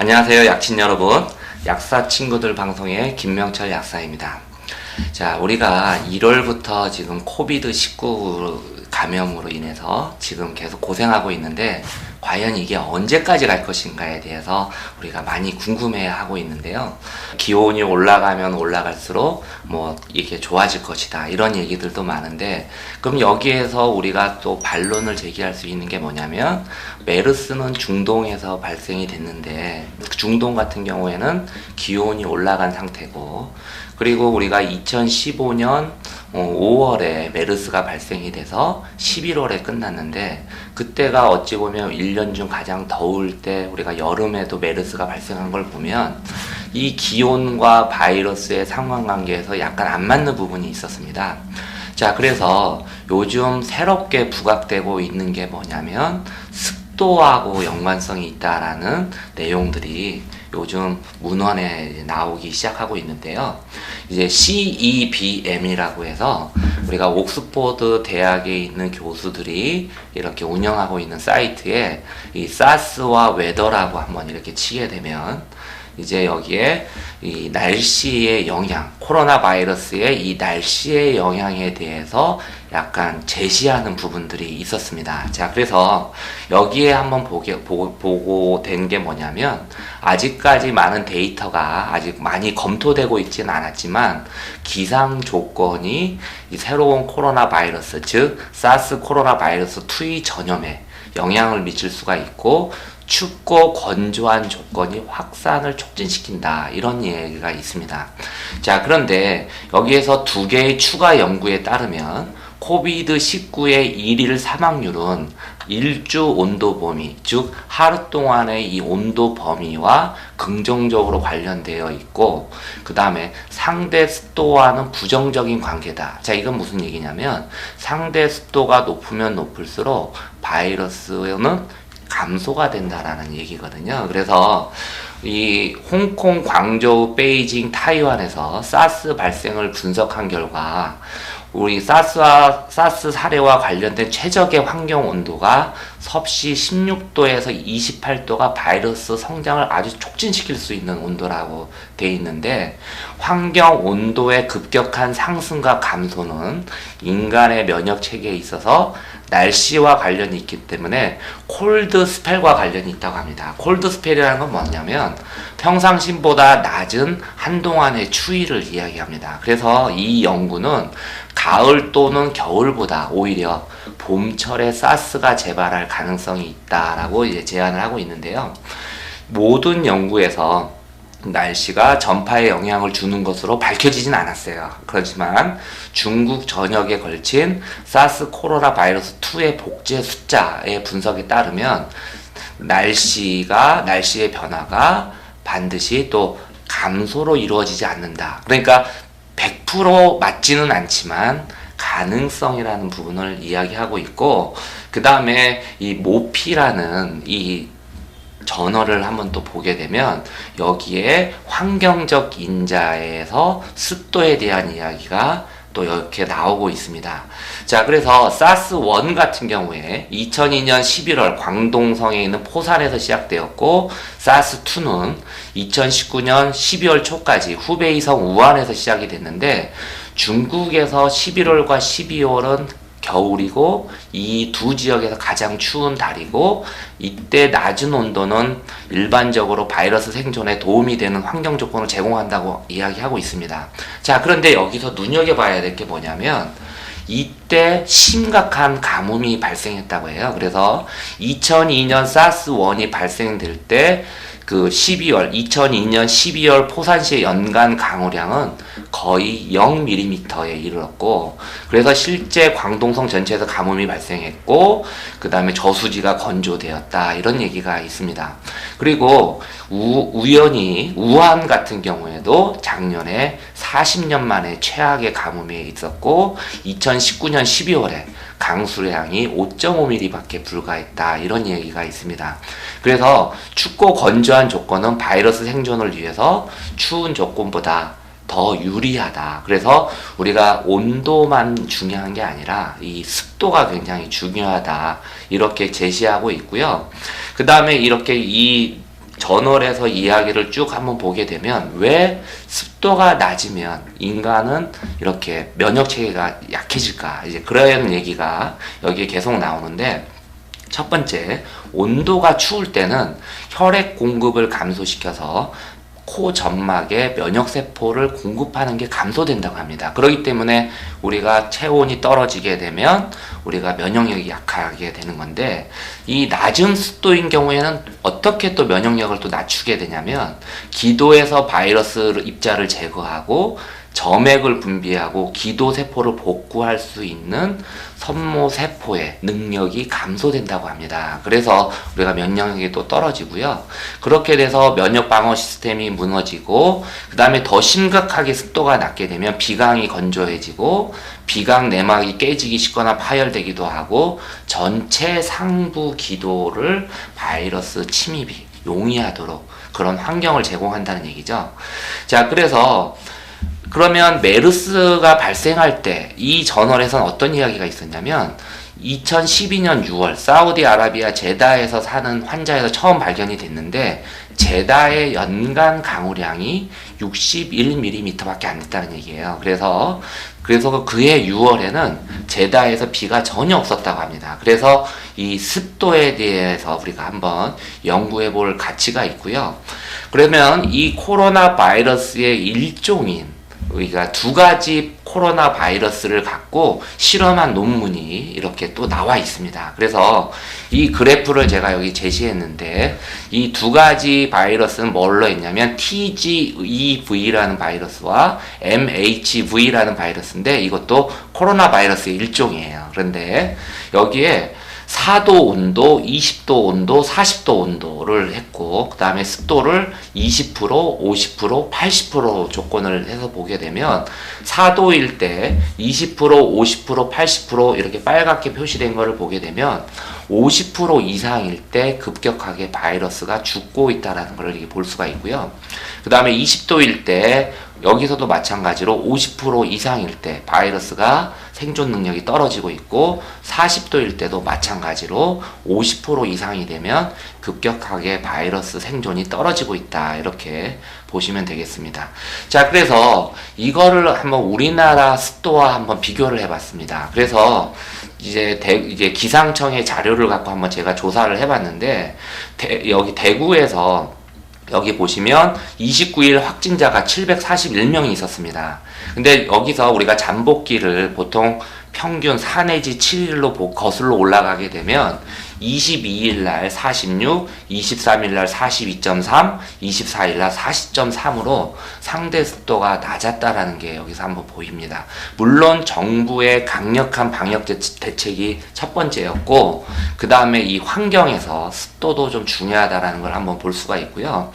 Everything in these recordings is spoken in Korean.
안녕하세요, 약친 여러분. 약사 친구들 방송의 김명철 약사입니다. 자, 우리가 1월부터 지금 코비드19 감염으로 인해서 지금 계속 고생하고 있는데, 과연 이게 언제까지 갈 것인가에 대해서 우리가 많이 궁금해 하고 있는데요. 기온이 올라가면 올라갈수록 이게 좋아질 것이다, 이런 얘기들도 많은데, 그럼 여기에서 우리가 또 반론을 제기할 수 있는 게 뭐냐면, 메르스는 중동에서 발생이 됐는데, 중동 같은 경우에는 기온이 올라간 상태고, 그리고 우리가 2015년 5월에 메르스가 발생이 돼서 11월에 끝났는데, 그때가 어찌 보면 1년 중 가장 더울 때 우리가 여름에도 메르스가 발생한 걸 보면 이 기온과 바이러스의 상관관계에서 약간 안 맞는 부분이 있었습니다. 자, 그래서 요즘 새롭게 부각되고 있는 게 뭐냐면 습도하고 연관성이 있다라는 내용들이 요즘 문헌에 나오기 시작하고 있는데요. 이제 CEBM이라고 해서 우리가 옥스포드 대학에 있는 교수들이 이렇게 운영하고 있는 사이트에 이 사스와 웨더라고 한번 이렇게 치게 되면 이제 여기에 이 날씨의 영향, 코로나 바이러스의 이 날씨의 영향에 대해서 약간 제시하는 부분들이 있었습니다. 자, 그래서 여기에 한번 보고 된 게 뭐냐면, 아직까지 많은 데이터가 아직 많이 검토되고 있지는 않았지만, 기상 조건이 이 새로운 코로나 바이러스, 즉 사스 코로나 바이러스 2의 전염에 영향을 미칠 수가 있고, 춥고 건조한 조건이 확산을 촉진시킨다, 이런 얘기가 있습니다. 자, 그런데 여기에서 두 개의 추가 연구에 따르면 코비드19의 일일 사망률은 일주 온도 범위, 즉 하루 동안의 이 온도 범위와 긍정적으로 관련되어 있고, 그 다음에 상대 습도와는 부정적인 관계다. 자, 이건 무슨 얘기냐면, 상대 습도가 높으면 높을수록 바이러스는 감소가 된다라는 얘기거든요. 그래서 이 홍콩, 광저우, 베이징, 타이완에서 사스 발생을 분석한 결과, 우리 사스 사례와 관련된 최적의 환경 온도가 섭씨 16도에서 28도가 바이러스 성장을 아주 촉진시킬 수 있는 온도라고 돼 있는데, 환경 온도의 급격한 상승과 감소는 인간의 면역 체계에 있어서 날씨와 관련이 있기 때문에 콜드 스펠과 관련이 있다고 합니다. 콜드 스펠이라는 건 뭐냐면 평상시보다 낮은 한동안의 추위를 이야기합니다. 그래서 이 연구는 가을 또는 겨울보다 오히려 봄철에 사스가 재발할 가능성이 있다라고 이제 제안을 하고 있는데요. 모든 연구에서 날씨가 전파에 영향을 주는 것으로 밝혀지진 않았어요. 그렇지만 중국 전역에 걸친 사스 코로나 바이러스 2의 복제 숫자의 분석에 따르면 날씨의 변화가 반드시 또 감소로 이루어지지 않는다. 그러니까 100% 맞지는 않지만 가능성이라는 부분을 이야기하고 있고, 그 다음에 이 모피라는 이 저널을 한번 또 보게 되면 여기에 환경적 인자에서 습도에 대한 이야기가 또 이렇게 나오고 있습니다. 자, 그래서 사스1 같은 경우에 2002년 11월 광동성에 있는 포산에서 시작되었고, 사스2는 2019년 12월 초까지 후베이성 우한에서 시작이 됐는데, 중국에서 11월과 12월은 겨울이고 이 두 지역에서 가장 추운 달이고, 이때 낮은 온도는 일반적으로 바이러스 생존에 도움이 되는 환경 조건을 제공한다고 이야기하고 있습니다. 자, 그런데 여기서 눈여겨봐야 될 게 뭐냐면, 이때 심각한 가뭄이 발생했다고 해요. 그래서 2002년 사스1이 발생될 때 그 2002년 12월 포산시의 연간 강우량은 거의 0mm에 이르렀고, 그래서 실제 광동성 전체에서 가뭄이 발생했고, 그 다음에 저수지가 건조되었다, 이런 얘기가 있습니다. 그리고 우연히 우한 같은 경우에도 작년에 40년 만에 최악의 가뭄이 있었고, 2019년 12월에 강수량이 5.5mm 밖에 불과했다, 이런 얘기가 있습니다. 그래서 춥고 건조한 조건은 바이러스 생존을 위해서 추운 조건보다 더 유리하다. 그래서 우리가 온도만 중요한 게 아니라 이 습도가 굉장히 중요하다, 이렇게 제시하고 있고요. 그 다음에 이렇게 이 저널에서 이야기를 쭉 한번 보게 되면 왜 습도가 낮으면 인간은 이렇게 면역 체계가 약해질까, 이제 그런 얘기가 여기에 계속 나오는데, 첫 번째, 온도가 추울 때는 혈액 공급을 감소시켜서 코 점막에 면역세포를 공급하는 게 감소된다고 합니다. 그렇기 때문에 우리가 체온이 떨어지게 되면 우리가 면역력이 약하게 되는 건데, 이 낮은 습도인 경우에는 어떻게 또 면역력을 또 낮추게 되냐면, 기도에서 바이러스 입자를 제거하고 점액을 분비하고 기도세포를 복구할 수 있는 섬모세포의 능력이 감소된다고 합니다. 그래서 우리가 면역력이 또 떨어지고요. 그렇게 돼서 면역 방어 시스템이 무너지고, 그 다음에 더 심각하게 습도가 낮게 되면 비강이 건조해지고 비강 내막이 깨지기 쉽거나 파열되기도 하고, 전체 상부 기도를 바이러스 침입이 용이하도록 그런 환경을 제공한다는 얘기죠. 자, 그러면 메르스가 발생할 때 이 저널에서는 어떤 이야기가 있었냐면, 2012년 6월 사우디아라비아 제다에서 사는 환자에서 처음 발견이 됐는데, 제다의 연간 강우량이 61mm밖에 안 됐다는 얘기예요. 그래서 그해 6월에는 제다에서 비가 전혀 없었다고 합니다. 그래서 이 습도에 대해서 우리가 한번 연구해 볼 가치가 있고요. 그러면 이 코로나 바이러스의 일종인, 우리가 두 가지 코로나 바이러스를 갖고 실험한 논문이 이렇게 또 나와 있습니다. 그래서 이 그래프를 제가 여기 제시했는데, 이 두 가지 바이러스는 뭘로 했냐면 TGEV라는 바이러스와 MHV라는 바이러스인데, 이것도 코로나 바이러스의 일종이에요. 그런데 여기에 4도 온도, 20도 온도, 40도 온도를 했고, 그 다음에 습도를 20%, 50%, 80% 조건을 해서 보게 되면, 4도일 때 20%, 50%, 80% 이렇게 빨갛게 표시된 거를 보게 되면 50% 이상일 때 급격하게 바이러스가 죽고 있다는 걸 볼 수가 있고요. 그 다음에 20도일 때 여기서도 마찬가지로 50% 이상일 때 바이러스가 생존 능력이 떨어지고 있고, 40도일 때도 마찬가지로 50% 이상이 되면 급격하게 바이러스 생존이 떨어지고 있다, 이렇게 보시면 되겠습니다. 자, 그래서 이거를 한번 우리나라 습도와 한번 비교를 해봤습니다. 그래서 이제 기상청의 자료를 갖고 한번 제가 조사를 해봤는데, 여기 대구에서 여기 보시면 29일 확진자가 741명이 있었습니다. 근데 여기서 우리가 잠복기를 보통 평균 4 내지 7일로 거슬러 올라가게 되면 22일 날 46, 23일 날 42.3, 24일 날 40.3으로 상대 습도가 낮았다라는 게 여기서 한번 보입니다. 물론 정부의 강력한 방역 대책이 첫 번째였고, 그 다음에 이 환경에서 습도도 좀 중요하다라는 걸 한번 볼 수가 있고요.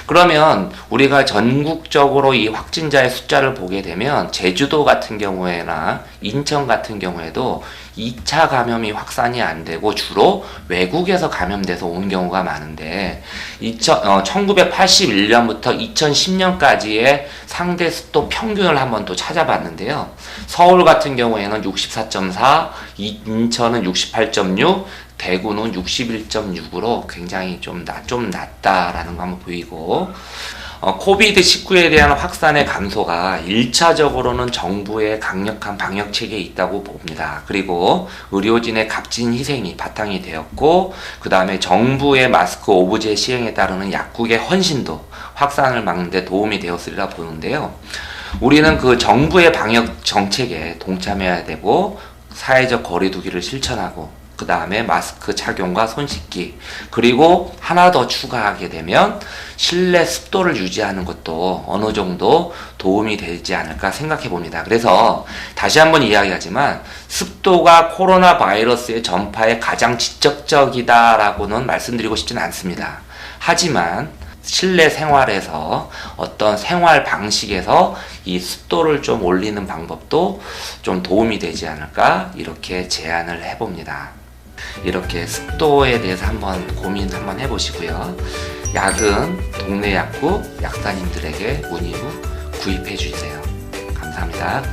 그러면 우리가 전국적으로 이 확진자의 숫자를 보게 되면 제주도 같은 경우에나 인천 같은 경우에도 2차 감염이 확산이 안 되고 주로 외국에서 감염돼서 온 경우가 많은데, 1981년부터 2010년까지의 상대 습도 평균을 한번 또 찾아봤는데요. 서울 같은 경우에는 64.4, 인천은 68.6, 대구는 61.6으로 굉장히 좀 낮다라는 거 한번 보이고, 코비드19에 대한 확산의 감소가 1차적으로는 정부의 강력한 방역 체계에 있다고 봅니다. 그리고 의료진의 값진 희생이 바탕이 되었고, 그 다음에 정부의 마스크 오브제 시행에 따르는 약국의 헌신도 확산을 막는 데 도움이 되었으리라 보는데요. 우리는 그 정부의 방역 정책에 동참해야 되고, 사회적 거리두기를 실천하고, 그 다음에 마스크 착용과 손 씻기, 그리고 하나 더 추가하게 되면 실내 습도를 유지하는 것도 어느 정도 도움이 되지 않을까 생각해 봅니다. 그래서 다시 한번 이야기하지만, 습도가 코로나 바이러스의 전파에 가장 직접적이다라고는 말씀드리고 싶지는 않습니다. 하지만 실내 생활에서 어떤 생활 방식에서 이 습도를 좀 올리는 방법도 좀 도움이 되지 않을까, 이렇게 제안을 해봅니다. 이렇게 습도에 대해서 한번 고민 한번 해보시고요. 약은 동네 약국 약사님들에게 문의 후 구입해 주세요. 감사합니다.